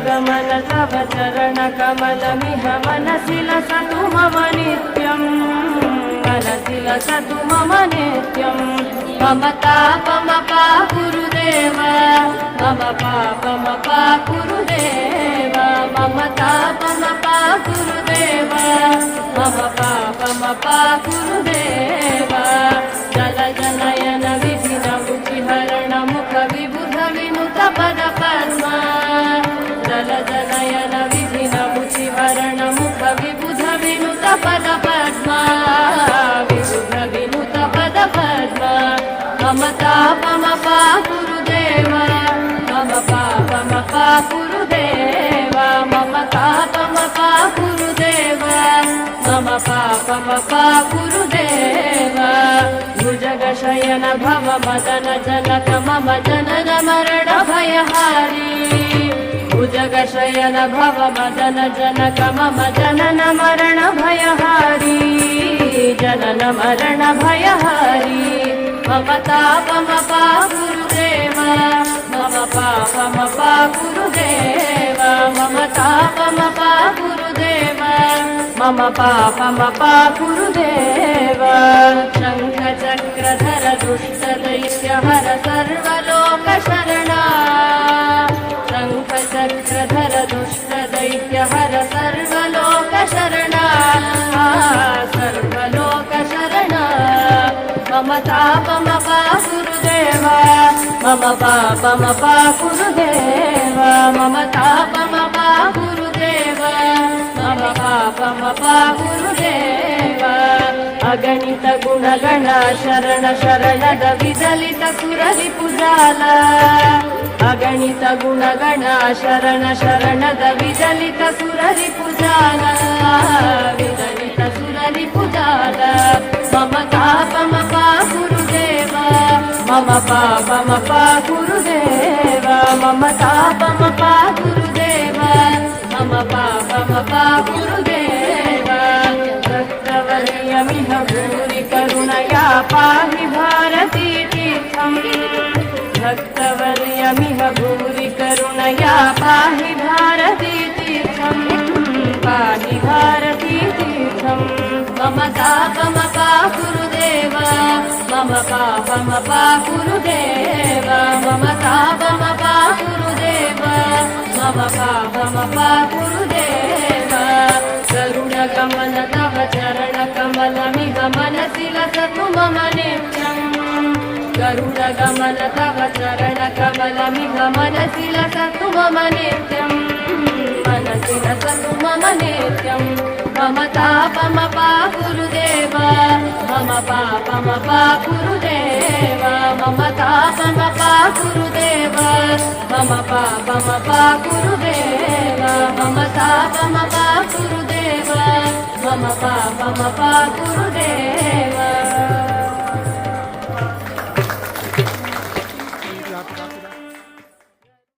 गमन तव चरणकमलमिह मनसि लसतु मम नित्यं मनसि लसतु मम नित्यं मम तापमपा गुरुदेव मम पापमपा गुरुदेव मम तापमपा गुरुदेव मम पापमपा गुरुदेव जल जनयन विधिन मुचिहरण मुख विबुध विनुत पद पद्मा जल जनयन विधिन मुचिहरण मुख विबुध विनुत पद पद्मा विबुध विनुत पद पद्मा मम तापमपा गुरुदेव मम पापमपा गुरुदेव मम तापमपा गुरुदेव मम पापमपा गुरुदेव भुजगशयन भव मदन जनक मम जनन मरण भयहारी भुजगशयन भव मदन जनक मम जनन मरण भयहारी जनन मरण भयहारी मम तापमपा गुरुदेव मम पापमपा गुरुदेव मम तापमपा गुरुदेव मम पापमपा गुरुदेव शङ्ख चक्रधर दुष्ट दैत्यहर सर्वलोकशरणा शङ्ख चक्रधर दुष्ट दैत्यहर सर्वलोकशरणा सर्वलोकशरणा मम तापमपा गुरुदेव मम पापमपा गुरुदेव मम तापमपा गुरुदेव मम पापमपा गुरुदेव अगणित गुणगण शरण शरणद विदलित सुररिपुजाल अगणित गुणगण शरण शरणद विदलित सुररिपुजाल विदलित सुररिपुजाल मम तापमपा गुरुदेव मम पापमपा गुरुदेव मम तापमपा गुरुदेव मम पापमपा गुरुदेव भक्तवर्यमिह भूरि करुणया पाहि भारती तीर्थम् भक्तवर्यमिह भूरि करुणया पाहि भारती तीर्थम् पाहि भारती तीर्थम् मम तापमपा गुरुदेव मम पापमपा गुरुदेव मम तापमपा गुरुदेव मम पापमपा गुरुदेव गरुडगमन तव चरणकमलमिह मनसि लसतु मम नित्यम् गरुडगमन तव चरणकमलमिह मनसि लसतु मम नित्यम् मनसि लसतु मम नित्यम् मम तापमपा गुरुदेव मम पापमपा गुरुदेव मम तापमपा गुरुदेव मम पापमपा गुरुदेव मम तापमपा गुरुदेव मम पापमपा गुरुदेव